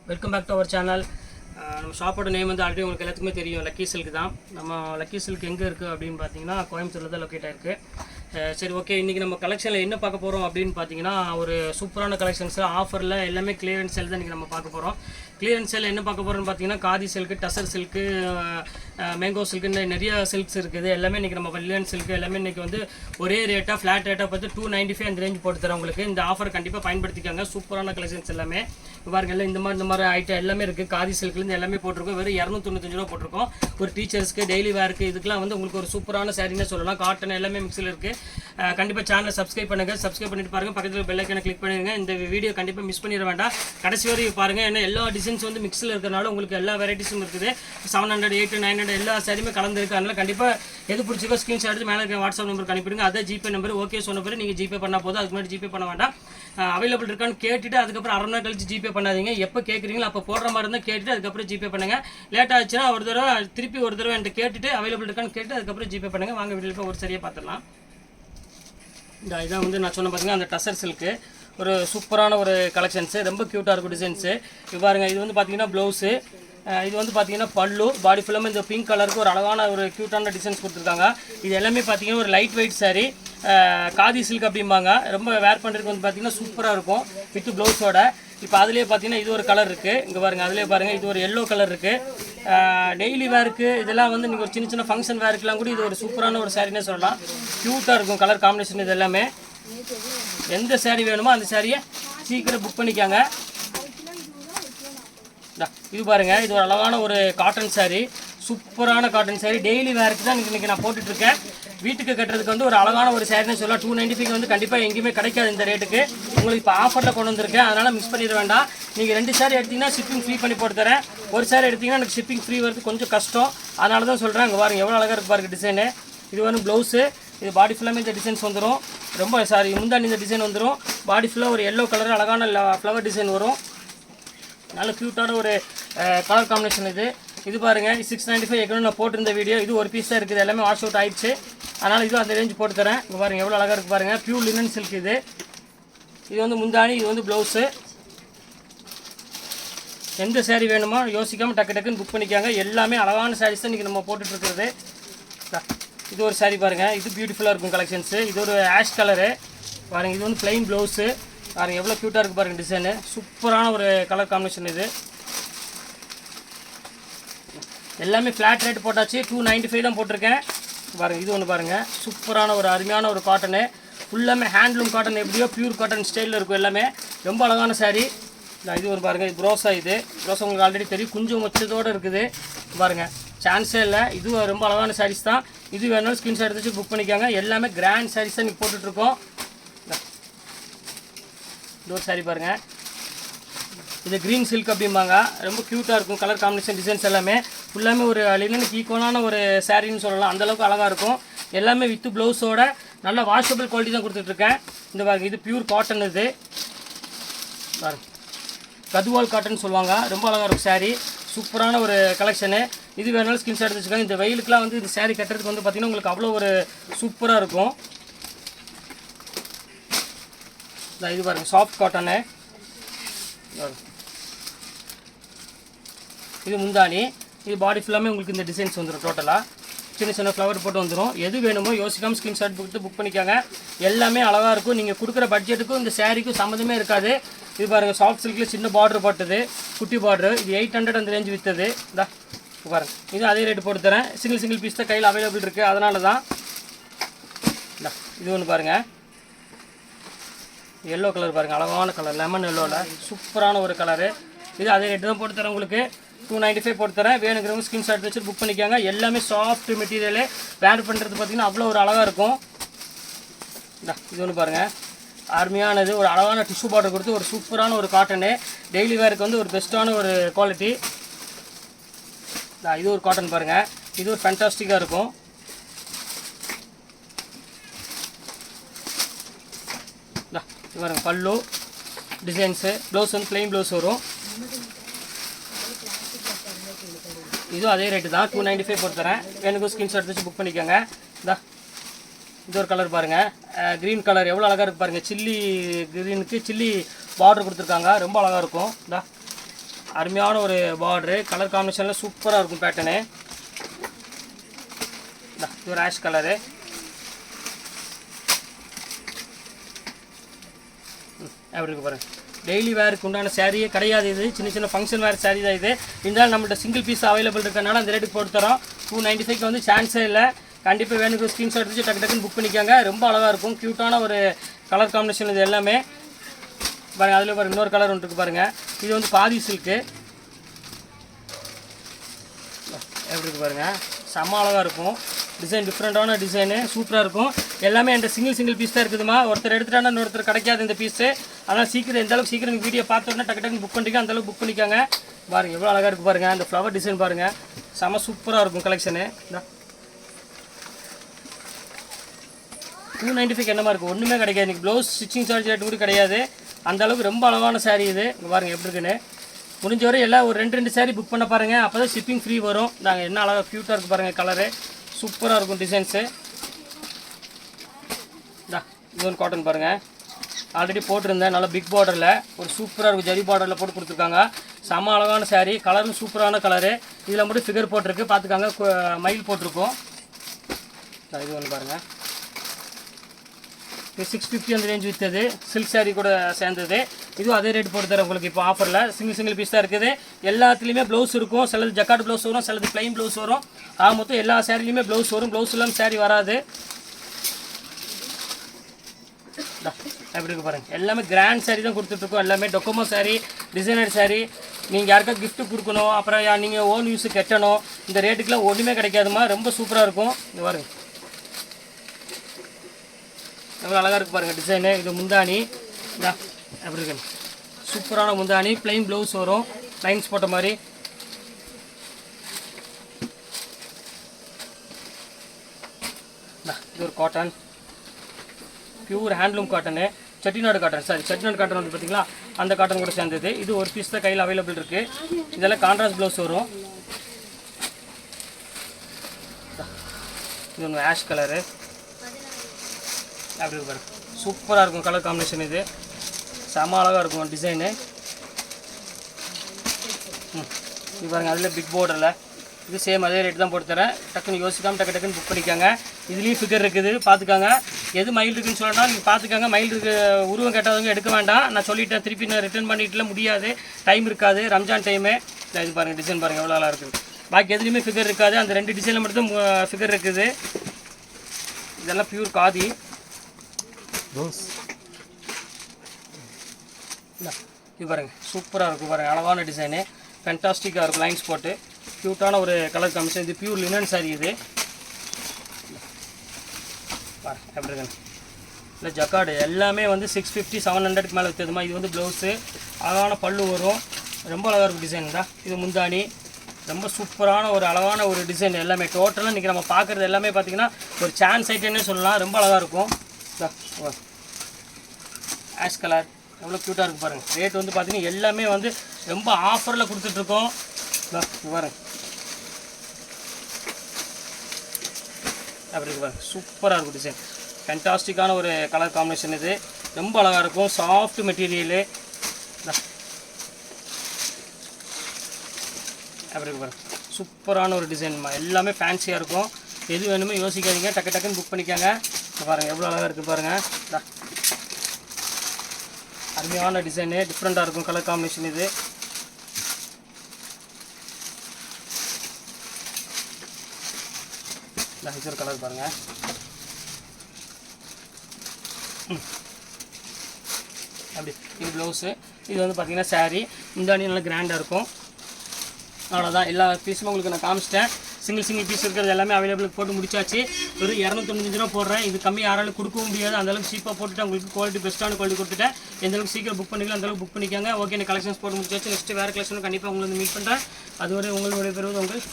Welcome back to our channel. நம்ம ஷாப்போட name வந்து ஆல்ரெடி உங்களுக்கு எல்லாத்துக்குமே தெரியும், லக்கி சில்க் தான். நம்ம லக்கி சில்க் எங்கே இருக்குது அப்படின்னு பார்த்தீங்கன்னா கோயம்புத்தூரில் தான் லொக்கேட் ஆகிருக்கு. சரி, ஓகே, இன்றைக்கி நம்ம கலெக்ஷனில் என்ன பார்க்க போகிறோம் அப்படின்னு பார்த்தீங்கன்னா ஒரு சூப்பரான கலெக்ஷன்ஸில் ஆஃபரில் எல்லாமே கிளியரன்ஸ் சேல் தான் இன்றைக்கி நம்ம பார்க்க போகிறோம். கிளியரன்ஸ் சேல் என்ன பார்க்க போகிறோம்னு பார்த்தீங்கன்னா khadi silk, tussar silk, mango சில்க்குன்னு நிறைய சில்க்ஸ் இருக்குது. எல்லாமே இன்றைக்கி நம்ம வல்லியன் சில்க்கு எல்லாமே இன்றைக்கி வந்து ஒரே ரேட்டாக ஃப்ளாட் ரேட்டாக பார்த்து 295 அந்த ரேஞ்ச் போட்டு தரேன் உங்களுக்கு. இந்த ஆஃபர் கண்டிப்பாக பயன்படுத்திக்காங்க. சூப்பரான கலெக்ஷன்ஸ் எல்லாமே பாருங்கள். இந்த மாதிரி ஐட்டம் எல்லாமே இருக்குது. காதி சில்க்லேருந்து எல்லாமே போட்டிருக்கோம். வெறும் 295 ரூபா போட்டிருக்கோம். ஒரு டீச்சர்ஸ்க்கு டெய்லி வேருக்கு இதுக்கெலாம் வந்து உங்களுக்கு ஒரு சூப்பரான சாரின்னு சொல்லலாம். காட்டன் எல்லாமே மிக்ஸில் இருக்குது. கண்டிப்பாக சேனலை சப்ஸ்கிரைப் பண்ணுங்கள். சப்ஸ்கிரைப் பண்ணிட்டு பாருங்கள். பக்கத்தில் பெல் ஐக்கானை கிளிக் பண்ணிடுங்க. இந்த வீடியோ கண்டிப்பாக மிஸ் பண்ணிட வேண்டாம். கடைசி வரைக்கும் பாருங்கள். ஏன்னா எல்லா டிசைன்ஸ் வந்து மிக்ஸில் இருக்கிறனால உங்களுக்கு எல்லா வெரைட்டிஸும் இருக்குது. 700, 800, 900 எல்லா சாரியுமே கலந்துருக்கு. அதனால் கண்டிப்பாக எது பிடிச்சிக்கோ ஸ்க்ரீன்ஷாட் எடுத்து மேலே இருக்க வாட்ஸ்அப் நம்பருக்கு அனுப்பிடுங்க. அதை ஜிபே நம்பர் ஓகே சொன்ன பிறகு நீங்கள் ஜிபே பண்ணால் போதும். அதுக்கு முன்னாடி ஜிபே பண்ண வேண்டாம். அவைலபிள் இருக்கான்னு கேட்டுட்டு அதுக்கப்புறம் அரை மணி நேரம் கழிச்சு ஜிபே பண்ணாதீங்க. எப்போ கேட்குறீங்களோ அப்போ போடுற மாதிரி இருந்தால் கேட்டுட்டு அதுக்கப்புறம் ஜிபே பண்ணுங்கள். லேட் ஆச்சுன்னா ஒரு தடவை என்கிட்ட கேட்டுட்டு அவைலபிள் இருக்கான்னு கேட்டு அதுக்கப்புறம் ஜிபே பண்ணுங்கள். வாங்க வீட்டில் போய் ஒரு சரியாக பார்த்துடலாம். இதான் வந்து நான் சொன்ன பார்த்தீங்கன்னா அந்த டசர் சில்க்கு ஒரு சூப்பரான ஒரு கலெக்ஷன்ஸு, ரொம்ப க்யூட்டாக இருக்கும் டிசைன்ஸு. இது பாருங்கள். இது வந்து பார்த்தீங்கன்னா ப்ளவுஸு, இது வந்து பார்த்தீங்கன்னா பல்லு, பாடி ஃபுல்லாமே இந்த பிங்க் கலருக்கு ஒரு அழகான ஒரு க்யூட்டான டிசைன்ஸ் கொடுத்துருக்காங்க. இது எல்லாமே பார்த்தீங்கன்னா ஒரு light weight sari, khadi silk அப்படிம்பாங்க. ரொம்ப வேர் பண்ணுறதுக்கு வந்து பார்த்தீங்கன்னா சூப்பராக இருக்கும் வித் ப்ளவுஸோட. இப்போ அதிலே பார்த்தீங்கன்னா இது ஒரு கலர் இருக்குது. இங்கே பாருங்கள், அதிலே பாருங்கள் இது ஒரு எல்லோ கலர் இருக்குது. டெய்லி வேருக்கு இதெல்லாம் வந்து நீங்கள் ஒரு சின்ன சின்ன ஃபங்க்ஷன் வேருக்குலாம் கூட இது ஒரு சூப்பரான ஒரு சாரின்னே சொல்லலாம். க்யூட்டாக இருக்கும் கலர் காம்பினேஷன். இது எல்லாமே எந்த சாரீ வேணுமோ அந்த சாரியை சீக்கிரம் புக் பண்ணிக்காங்க. இது பாருங்கள், இது ஒரு அழகான ஒரு காட்டன் சாரீ, சூப்பரான காட்டன் சாரீ. டெய்லி வேருக்கு தான் இன்றைக்கி நான் போட்டுட்ருக்கேன். வீட்டுக்கு கட்டுறதுக்கு வந்து ஒரு அழகான ஒரு சாரின்னு சொல்லலாம். 295 வந்து கண்டிப்பாக எங்கேயுமே கிடைக்காது இந்த ரேட்டுக்கு. உங்களுக்கு இப்போ ஆஃபரில் கொண்டு வந்திருக்கேன், அதனால் மிஸ் பண்ணிட வேண்டாம். நீங்கள் 2 சாரி எடுத்திங்கன்னா ஷிப்பிங் ஃப்ரீ பண்ணி போட்டு தரேன். ஒரு சாரி எடுத்திங்கன்னா எனக்கு ஷிப்பிங் ஃப்ரீ வரது கொஞ்சம் கஷ்டம். அதனால தான் சொல்கிறேன். இங்கே பாருங்கள் எவ்வளோ அழகாக இருக்கு பாருங்கள் டிசைனு. இது வந்து ப்ளவுஸு, இது பாடி ஃபுல்லாமே இந்த டிசைன்ஸ் வந்துடும். ரொம்ப முந்தாண்டி இந்த டிசைன் வந்துடும். பாடி ஃபுல்லாக ஒரு எல்லோ கலர் அழகான ஃப்ளவர் டிசைன் வரும். நல்ல க்யூட்டான ஒரு கலர் காம்பினேஷன் இது. இது பாருங்கள் 695 ஏற்கனவே நான் போட்டிருந்த வீடியோ. இது ஒரு பீஸ் தான் இருக்குது. எல்லாமே வாஷ் அவுட் ஆயிடுச்சு. அதனால் இதுவும் அந்த ரேஞ்ச் போட்டு தரேன். இங்கே பாருங்கள் எவ்வளோ அழகாக இருக்குது பாருங்கள். பியூர் லினன் சில்க் இது. இது வந்து முந்தானி, இது வந்து ப்ளவுஸு. எந்த சாரீ வேணுமோ யோசிக்காமல் டக்குன்னு புக் பண்ணிக்காங்க. எல்லாமே அழகான சாரீஸ் தான் இன்றைக்கி நம்ம போட்டுட்ருக்கிறது. இது ஒரு சாரீ பாருங்கள், இது பியூட்டிஃபுல்லாக இருக்கும் கலெக்ஷன்ஸு. இது ஒரு ஆஷ் கலரு பாருங்கள். இது வந்து ப்ளைன் ப்ளவுஸு பாருங்கள் எவ்வளோ க்யூட்டாக இருக்குது பாருங்கள் டிசைனு. சூப்பரான ஒரு கலர் காம்பினேஷன் இது. எல்லாமே ஃப்ளாட் ரேட் போட்டாச்சு. 295 தான் போட்டிருக்கேன் பாருங்கள். இது ஒன்று பாருங்கள், சூப்பரான ஒரு அருமையான ஒரு காட்டனு. ஃபுல்லாமே ஹேண்ட்லூம் காட்டன், எப்படியோ பியூர் காட்டன் ஸ்டைலில் இருக்கும். எல்லாமே ரொம்ப அழகான சாரீ. இது ஒரு பாருங்கள், இது ப்ரோஸா. இது ப்ரோஸா உங்களுக்கு ஆல்ரெடி தெரியும், கொஞ்சம் மொச்சத்தோடு இருக்குது பாருங்கள். சான்ஸே இல்லை. இது ரொம்ப அழகான சாரீஸ் தான். இது வேணாலும் ஸ்க்ரீன்ஷாட் எடுத்து புக் பண்ணிக்காங்க. எல்லாமே கிராண்ட் சாரீஸ் தான் இன்றைக்கி போட்டுட்ருக்கோம். இது ஒரு சாரீ பாருங்கள், இது க்ரீன் சில்க் அப்படிம்பாங்க. ரொம்ப க்யூட்டாக இருக்கும் கலர் காம்பினேஷன் டிசைன்ஸ் எல்லாமே. ஃபுல்லாமே ஒரு லினனுக்கு ஈக்குவலான ஒரு சாரின்னு சொல்லலாம். அந்தளவுக்கு அழகாக இருக்கும். எல்லாமே வித்து ப்ளவுஸோட நல்ல வாஷபிள் குவாலிட்டி தான் கொடுத்துட்ருக்கேன். இந்த பாருங்க, இது பியூர் காட்டன். இது பாருங்க, கதுவால் காட்டன் சொல்லுவாங்க. ரொம்ப அழகாக இருக்கும் சாரீ. சூப்பரான ஒரு கலெக்ஷனு. இது வேணாலும் ஸ்க்ரீன்ஷாட் எடுத்து வச்சுக்கோங்க. இந்த வெயிலுக்குலாம் வந்து இந்த சாரீ கட்டுறதுக்கு வந்து பார்த்திங்கன்னா உங்களுக்கு அவ்வளோ ஒரு சூப்பராக இருக்கும். இது பாருங்கள், சாஃப்ட் காட்டனு. இது முந்தானி, இது பாடி ஃபுல்லாமே உங்களுக்கு இந்த டிசைன்ஸ் வந்துடும். டோட்டலாக சின்ன சின்ன ஃப்ளவர் போட்டு வந்துடும். எது வேணுமோ யோசிக்காமல் ஸ்க்ரீன்ஷாட் புக் பண்ணிக்காங்க. எல்லாமே அழகாக இருக்கும். நீங்கள் கொடுக்குற பட்ஜெட்டுக்கும் இந்த சாரீக்கும் சம்மந்தமே இருக்காது. இது பாருங்கள், சாஃப்ட் சில்கில் சின்ன பார்டர் போட்டது, குட்டி பார்டரு. இது 800 அந்த ரேஞ்ச் விற்றது. இந்தா பாருங்கள், இது அதே ரேட்டு போட்டு தரேன். சிங்கிள் பீஸ் தான் கையில் அவைலபிள் இருக்குது. அதனால தான் இது ஒன்று பாருங்கள், எல்லோ கலர் பாருங்கள், அழகான கலர், லெமன் எல்லோவில் சூப்பரான ஒரு கலரு. இது அதே ரேட்டு தான் போட்டு தரேன் உங்களுக்கு. 295 போட்டு தரேன். வேணுங்கிறவங்க ஸ்க்ரீன்ஷாட் வச்சு புக் பண்ணிக்காங்க. எல்லாமே சாஃப்ட் மெட்டீரியலு. வேர் பண்ணுறது பார்த்திங்கன்னா அவ்வளோ ஒரு அழகாக இருக்கும். இது ஒன்று பாருங்கள், அருமையானது. ஒரு அழகான டிஷ்யூ பார்டர் கொடுத்து ஒரு சூப்பரான ஒரு காட்டனு. டெய்லி வேருக்கு வந்து ஒரு பெஸ்ட்டான ஒரு குவாலிட்டி. இது ஒரு காட்டன் பாருங்கள், இது ஒரு ஃபேண்டாஸ்டிக்காக இருக்கும். இது பாருங்கள், பல்லு டிசைன்ஸு. ப்ளவுஸ் வந்து ப்ளைன் ப்ளவுஸ் வரும். இதுவும் அதே ரேட்டு தான். 295 போட்டு தரேன். எனக்கு ஸ்க்ரீன்ஷாட் வச்சு புக் பண்ணிக்கோங்க. இது ஒரு கலர் பாருங்கள், க்ரீன் கலர் எவ்வளோ அழகாக இருக்குது பாருங்கள். சில்லி க்ரீனுக்கு சில்லி பார்டர் கொடுத்துருக்காங்க. ரொம்ப அழகாக இருக்கும். அருமையான ஒரு பார்டரு, கலர் காம்பினேஷனில் சூப்பராக இருக்கும் பேட்டர்னு. இது ஒரு ஆஷ் கலரு. அப்படி இருக்கு பாருங்கள். டெய்லி வேருக்கு உண்டான சாரியே கிடையாது இது, சின்ன சின்ன ஃபங்க்ஷன் வேறு சாரீ தான் இது. இருந்தாலும் நம்மள்ட்ட சிங்கிள் பீஸ் அவைலபிள் இருக்கனால அந்த ரேட்டுக்கு போட்டு தரோம். 295 வந்து சான்ஸே இல்லை. கண்டிப்பாக வேணுங்கிற ஸ்க்ரீன்ஷாட் எடுத்து டக்கு டக்குன்னு புக் பண்ணிக்கோங்க. ரொம்ப அழகாக இருக்கும், க்யூட்டான ஒரு கலர் காம்பினேஷன் இது எல்லாமே. பாருங்கள், அதில் பாருங்கள் இன்னொரு கலர் ஒன்று இருக்குது பாருங்கள். இது வந்து பாதி சில்க்கு. எப்படி இருக்குது பாருங்கள், செம்ம அழகாக இருக்கும். டிசைன் டிஃப்ரெண்ட்டான டிசைனு, சூப்பராக இருக்கும். எல்லாமே என்கிட்ட சிங்கிள் பீஸ் தான் இருக்குதுமா. ஒருத்தர் எடுத்துட்டானா இன்னொருத்தர் கிடைக்காது இந்த பீஸு. அதனால் சீக்கிரம் எந்தளவுக்கு சீக்கிரம் நீங்கள் வீடியோ பார்த்தோன்னா டக்கு டக்குன்னு புக் பண்ணிக்க, அந்தளவுக்கு புக் பண்ணிக்காங்க. பாருங்கள் எவ்வளோ அழகாக இருக்குது பாருங்கள். அந்த ஃப்ளவர் டிசைன் பாருங்கள், செம்ம சூப்பராக இருக்கும் கலெக்ஷனு. 295 என்னமா இருக்குது, ஒன்றுமே கிடைக்காது. இன்றைக்கி ப்ளவுஸ் ஸ்டிச்சிங் சார்ஜ் ரேட்டு கூட கிடையாது. அந்தளவுக்கு ரொம்ப அழகான சாரீ இது. இங்கே பாருங்கள் எப்படி இருக்குன்னு. முடிஞ்ச வரை எல்லாம் ஒரு 2 சாரீ புக் பண்ண பாருங்கள், அப்போ தான் ஷிப்பிங் ஃப்ரீ வரும். நாங்கள் என்ன அழகாக க்யூட்டாக இருக்குது பாருங்கள், கலரு சூப்பராக இருக்கும் டிசைன்ஸு. இது ஒரு காட்டன் பாருங்கள், ஆல்ரெடி போட்டிருந்தேன். நல்லா பிக் பார்டரில் ஒரு சூப்பராக இருக்கும், ஜரி பார்டரில் போட்டு கொடுத்துருக்காங்க. செம்ம அழகான சாரீ, கலரும் சூப்பரான கலரு. இதில் மட்டும் ஃபிகர் போட்டிருக்கு பார்த்துக்காங்க, மயில் போட்டிருக்கோம். இது ஒன்று பாருங்கள், இது 650 அந்த ரேஞ்ச் விற்றது, சில்க் சாரீ கூட சேர்ந்தது. இதுவும் அதே ரேட் போட்டு தரேன் உங்களுக்கு இப்போ ஆஃபரில். சிங்கிள் பீஸ் தான் இருக்குது. எல்லாத்துலேயுமே ப்ளவுஸ் இருக்கும், சிலது ஜக்கார்ட் ப்ளவுஸ் வரும், சிலது ப்ளைன் ப்ளவுஸ் வரும். மொத்தம் எல்லா சாரிலையுமே ப்ளவுஸ் வரும், ப்ளவுஸ் இல்லாமல் சாரீ வராது. எப்படி இருக்கு பாருங்கள், எல்லாமே கிராண்ட் சாரீ தான் கொடுத்துட்ருக்கோம். எல்லாமே டொக்கோமோ சாரீ, டிசைனர் சாரீ. நீங்கள் யாருக்கா கிஃப்ட்டு கொடுக்கணும், அப்புறம் நீங்கள் ஓன் யூஸுக்கு கட்டணும், இந்த ரேட்டுக்கெலாம் ஒன்றுமே கிடைக்காதுமா. ரொம்ப சூப்பராக இருக்கும். இது பாருங்கள் எவ்வளோ அழகாக இருக்குது பாருங்கள் டிசைனு. இது முந்தானி எப்படி இருக்கு, சூப்பரான முந்தானி. ப்ளைன் ப்ளவுஸ் வரும், லைன்ஸ் போட்ட மாதிரி. இது ஒரு cotton, pure handloom cotton, Chettinad cotton. Chettinad cotton வந்து பார்த்தீங்களா, அந்த காட்டன் கூட சேர்ந்தது. இது ஒரு பீஸ் தான் கையில் அவைலபிள் இருக்குது. இதெல்லாம் கான்ட்ராஸ்ட் ப்ளவுஸ் வரும். இது ஒன்று ஆஷ் கலரு. அப்படி இருக்கு பாருங்க, சூப்பராக இருக்கும் கலர் காம்பினேஷன். இது செம அழகாக இருக்கும் டிசைனு. இது பாருங்கள், அதில் பிக் பார்டரில். இது சேம் அதே ரேட் தான் போட்டு தரேன். டக்குன்னு யோசிக்காமல் டக்குன்னு புக் பண்ணிக்காங்க. இதுலேயும் ஃபிகர் இருக்குது பார்த்துக்காங்க. எது மயில் இருக்குதுன்னு சொல்லணும்னா நீங்கள் பார்த்துக்காங்க. மயில் இருக்கு உருவம் கேட்டாதவங்க எடுக்க வேண்டாம். நான் சொல்லிட்டேன், திருப்பி நான் ரிட்டர்ன் பண்ணிட்டுலாம் முடியாது, டைம் இருக்காது, ரம்ஜான் டைமு. இது பாருங்கள் டிசைன் பாருங்கள் எவ்வளோ அழகாக இருக்குது. பாக்கி எதுலேயுமே ஃபிகர் இருக்காது, அந்த 2 டிசைனில் மட்டும் ஃபிகர் இருக்குது. இதெல்லாம் பியூர் காதி. இது பாருங்கள் சூப்பராக இருக்கும் பாருங்கள், அழகான டிசைனு, ஃபேண்டாஸ்டிக்காக இருக்கும். லைன்ஸ் போட்டு க்யூட்டான ஒரு கலர் காம்பினேஷன். இது பியூர் லினன் சாரி. இது பாருங்கள் எப்படி இருக்குன்னு. இல்லை ஜக்கார்டு எல்லாமே வந்து 650 700க்கு மேலே விற்றுதுமா. இது வந்து ப்ளவுஸு, அழகான பல்லு வரும், ரொம்ப அழகாக இருக்கும் டிசைன் தான். இது முந்தானி, ரொம்ப சூப்பரான ஒரு அழகான ஒரு டிசைன். எல்லாமே டோட்டலாக இன்றைக்கி நம்ம பார்க்குறது எல்லாமே பார்த்திங்கன்னா ஒரு சான்ஸ் ஐட்டம்னே சொல்லலாம். ரொம்ப அழகாக இருக்கும். ஆஷ் கலர் எவ்வளோ க்யூட்டாக இருக்குது பாருங்கள். ரேட் வந்து பார்த்தீங்கன்னா எல்லாமே வந்து ரொம்ப ஆஃபரில் கொடுத்துட்ருக்கோம். பாருங்கள் அப்படி இருக்கு பாருங்கள், சூப்பராக இருக்கும் டிசைன். ஃபேண்டாஸ்டிக்கான ஒரு கலர் காம்பினேஷன். இது ரொம்ப அழகாக இருக்கும், சாஃப்ட் மெட்டீரியலு. அப்படி இருக்கு பாருங்கள், சூப்பரான ஒரு டிசைன்மா. எல்லாமே ஃபேன்சியாக இருக்கும். எது வேணுமோ யோசிக்காதீங்க, டக்குன்னு புக் பண்ணிக்காங்க. பாருங்கள் எவ்வளோ அழகாக இருக்குது பாருங்கள். அருமையான டிசைனு, டிஃப்ரெண்ட்டாக இருக்கும் கலர் காம்பினேஷன். இது ஒரு கலர் பாருங்கள். அப்படி இது ப்ளவுஸு. இது வந்து பார்த்திங்கன்னா சாரீ. முந்தானி நல்லா கிராண்டாக இருக்கும். அவ்வளோதான், எல்லா பீஸுமே உங்களுக்கு நான் காமிச்சிட்டேன். சிங்கிள் பீஸ் இருக்கிறது எல்லாமே அவைலபிள் போட்டு முடிச்சாச்சு. ஒரு 295 ரூபா போடுறேன். இது கம்மி யாராலும் கொடுக்கவும் முடியாது. அந்தளவுக்கு சீப்பாக போட்டுட்டு உங்களுக்கு குவாலிட்டி பெஸ்ட்டான குவாலிட்டி கொடுத்துட்டேன். எந்தளவுக்கு சீக்கிரம் புக் பண்ணிக்கலாம் அந்தளவுக்கு புக் பண்ணிக்காங்க. ஓகே, இந்த கலெக்ஷன்ஸ் போட்டு முடிச்சாச்சு. நெக்ஸ்ட்டு வேறு கலெக்ஷனும் கண்டிப்பாக உங்களை மீட் பண்ணுறேன். அதுவரை உங்களுடைய பெறுவது உங்கள்